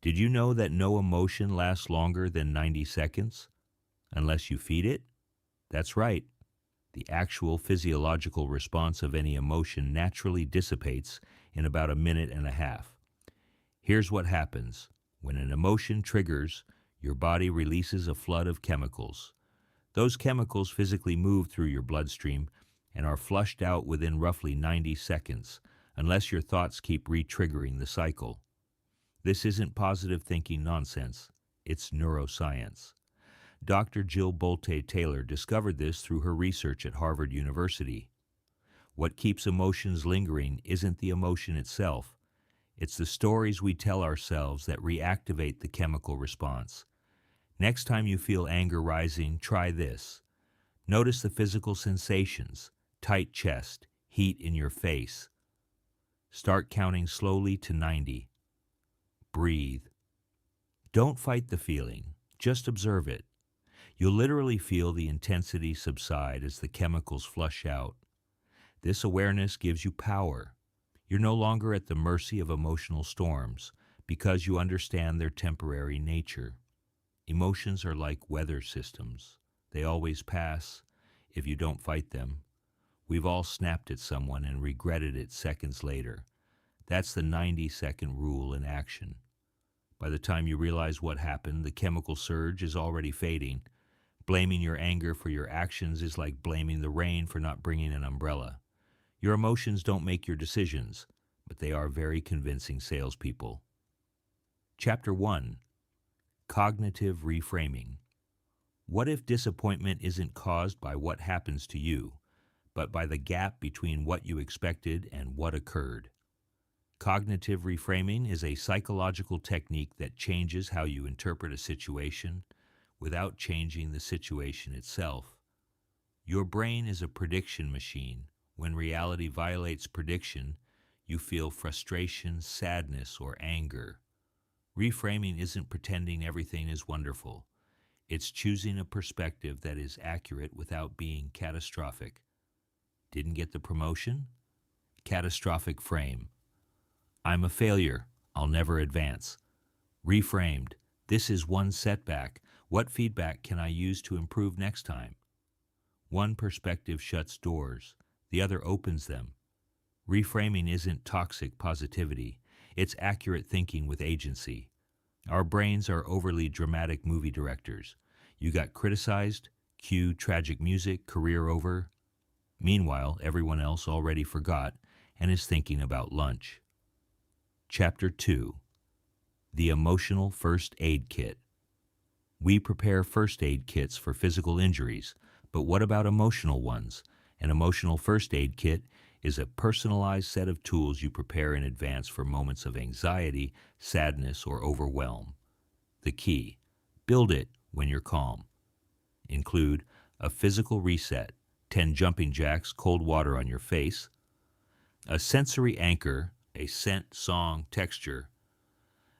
Did you know that no emotion lasts longer than 90 seconds unless you feed it? That's right. The actual physiological response of any emotion naturally dissipates in about a minute and a half. Here's what happens. When an emotion triggers, your body releases a flood of chemicals. Those chemicals physically move through your bloodstream and are flushed out within roughly 90 seconds, unless your thoughts keep re-triggering the cycle. This isn't positive thinking nonsense. It's neuroscience. Dr. Jill Bolte Taylor discovered this through her research at Harvard University. What keeps emotions lingering isn't the emotion itself. It's the stories we tell ourselves that reactivate the chemical response. Next time you feel anger rising, try this. Notice the physical sensations: tight chest, heat in your face. Start counting slowly to 90. Breathe. Don't fight the feeling, just observe it. You'll literally feel the intensity subside as the chemicals flush out. This awareness gives you power. You're no longer at the mercy of emotional storms because you understand their temporary nature. Emotions are like weather systems. They always pass if you don't fight them. We've all snapped at someone and regretted it seconds later. That's the 90-second rule in action. By the time you realize what happened, the chemical surge is already fading. Blaming your anger for your actions is like blaming the rain for not bringing an umbrella. Your emotions don't make your decisions, but they are very convincing salespeople. Chapter 1. Cognitive Reframing. What if disappointment isn't caused by what happens to you, but by the gap between what you expected and what occurred? Cognitive reframing is a psychological technique that changes how you interpret a situation without changing the situation itself. Your brain is a prediction machine. When reality violates prediction, you feel frustration, sadness, or anger. Reframing isn't pretending everything is wonderful. It's choosing a perspective that is accurate without being catastrophic. Didn't get the promotion? Catastrophic frame. I'm a failure. I'll never advance. Reframed. This is one setback. What feedback can I use to improve next time? One perspective shuts doors. The other opens them. Reframing isn't toxic positivity. It's accurate thinking with agency. Our brains are overly dramatic movie directors. You got criticized, cue tragic music, career over. Meanwhile, everyone else already forgot and is thinking about lunch. Chapter 2. The Emotional First Aid Kit. We prepare first aid kits for physical injuries, but what about emotional ones? An emotional first aid kit is a personalized set of tools you prepare in advance for moments of anxiety, sadness, or overwhelm. The key: build it when you're calm. Include a physical reset, 10 jumping jacks, cold water on your face, a sensory anchor, a scent, song, texture,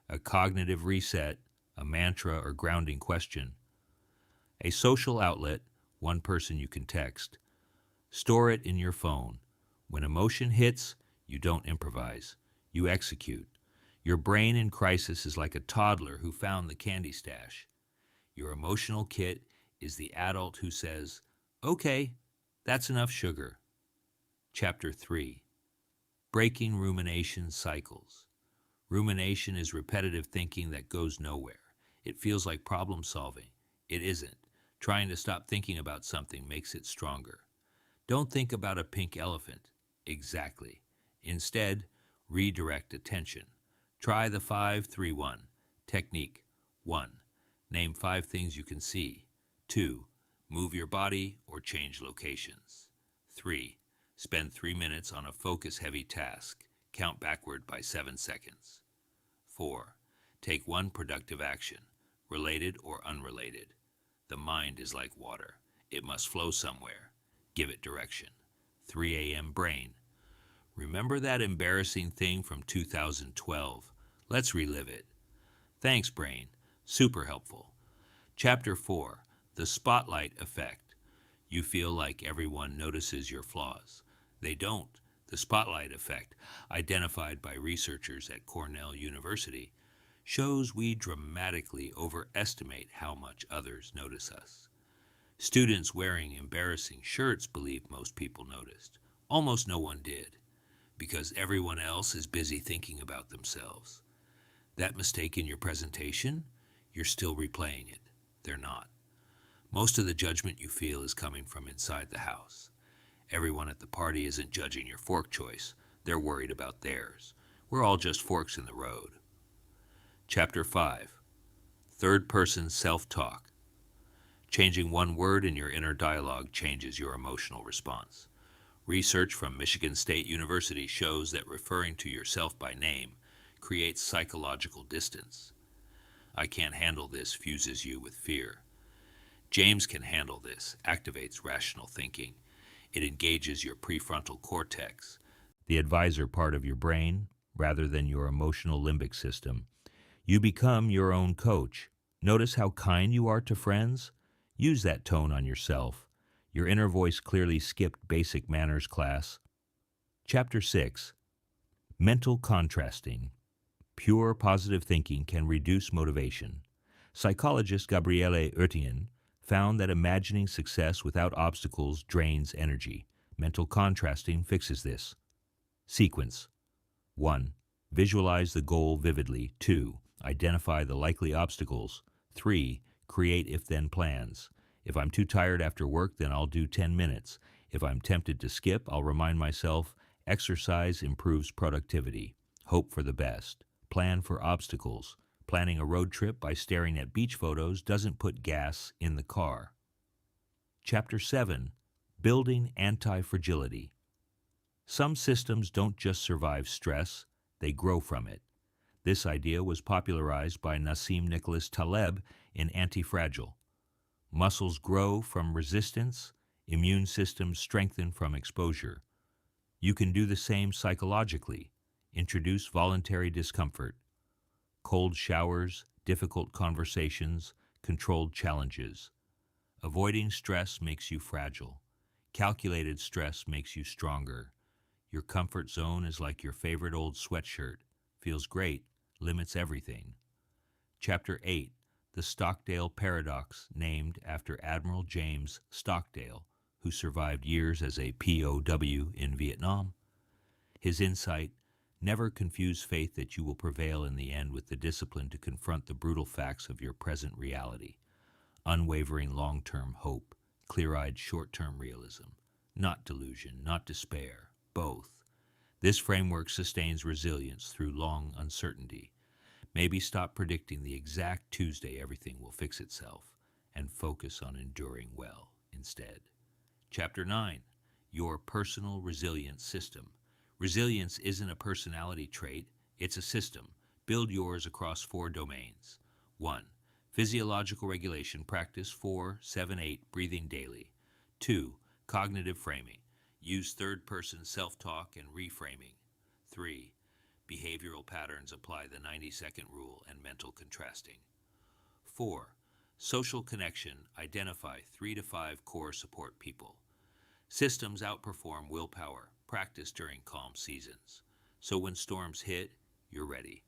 a cognitive reset, a mantra or grounding question, a social outlet, one person you can text. Store it in your phone. When emotion hits, you don't improvise. You execute. Your brain in crisis is like a toddler who found the candy stash. Your emotional kit is the adult who says, "Okay, that's enough sugar." Chapter 3. Breaking rumination cycles. Rumination is repetitive thinking that goes nowhere. It feels like problem solving. It isn't. Trying to stop thinking about something makes it stronger. Don't think about a pink elephant. Exactly. Instead, redirect attention. Try the 5-3-1 technique. 1. Name 5 things you can see. 2. Move your body or change locations. 3. Spend 3 minutes on a focus-heavy task. Count backward by 7 seconds. 4. Take one productive action, related or unrelated. The mind is like water. It must flow somewhere. Give it direction. 3 a.m. brain. Remember that embarrassing thing from 2012? Let's relive it. Thanks, brain. Super helpful. Chapter 4. The Spotlight Effect. You feel like everyone notices your flaws. They don't. The spotlight effect, identified by researchers at Cornell University, shows we dramatically overestimate how much others notice us. Students wearing embarrassing shirts believe most people noticed. Almost no one did, because everyone else is busy thinking about themselves. That mistake in your presentation, you're still replaying it. They're not. Most of the judgment you feel is coming from inside the house. Everyone at the party isn't judging your fork choice. They're worried about theirs. We're all just forks in the road. Chapter 5. Third person self-talk. Changing one word in your inner dialogue changes your emotional response. Research from Michigan State University shows that referring to yourself by name creates psychological distance. I can't handle this fuses you with fear. James can handle this activates rational thinking. It engages your prefrontal cortex, the advisor part of your brain, rather than your emotional limbic system. You become your own coach. Notice how kind you are to friends? Use that tone on yourself. Your inner voice clearly skipped basic manners class. Chapter 6. Mental contrasting. Pure positive thinking can reduce motivation. Psychologist Gabriele Oettinger found that imagining success without obstacles drains energy. Mental contrasting fixes this. Sequence. 1. Visualize the goal vividly. 2. Identify the likely obstacles. 3. Create if-then plans. If I'm too tired after work, then I'll do 10 minutes. If I'm tempted to skip, I'll remind myself, exercise improves productivity. Hope for the best. Plan for obstacles. Planning a road trip by staring at beach photos doesn't put gas in the car. Chapter 7. Building antifragility. Some systems don't just survive stress, they grow from it. This idea was popularized by Nassim Nicholas Taleb in Antifragile. Muscles grow from resistance, immune systems strengthen from exposure. You can do the same psychologically. Introduce voluntary discomfort. Cold showers, difficult conversations, controlled challenges. Avoiding stress makes you fragile. Calculated stress makes you stronger. Your comfort zone is like your favorite old sweatshirt. Feels great, limits everything. Chapter 8. The Stockdale Paradox, named after Admiral James Stockdale, who survived years as a POW in Vietnam. His insight: never confuse faith that you will prevail in the end with the discipline to confront the brutal facts of your present reality. Unwavering long-term hope, clear-eyed short-term realism. Not delusion, not despair, both. This framework sustains resilience through long uncertainty. Maybe stop predicting the exact Tuesday everything will fix itself and focus on enduring well instead. Chapter 9. Your personal resilience system. Resilience isn't a personality trait, it's a system. Build yours across 4 domains. 1. Physiological regulation, practice 4-7-8 breathing daily. 2. Cognitive framing. Use third-person self-talk and reframing. 3. Behavioral patterns, apply the 90-second rule and mental contrasting. 4. Social connection, identify 3 to 5 core support people. Systems outperform willpower, practice during calm seasons. So when storms hit, you're ready.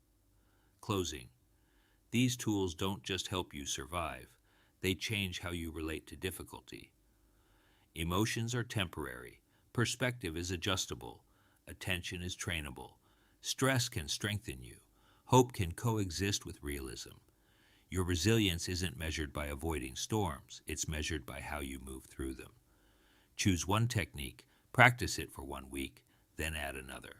Closing. These tools don't just help you survive, they change how you relate to difficulty. Emotions are temporary, perspective is adjustable, attention is trainable. Stress can strengthen you. Hope can coexist with realism. Your resilience isn't measured by avoiding storms, it's measured by how you move through them. Choose one technique, practice it for 1 week, then add another.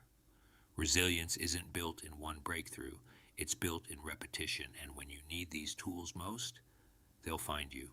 Resilience isn't built in one breakthrough, it's built in repetition, and when you need these tools most, they'll find you.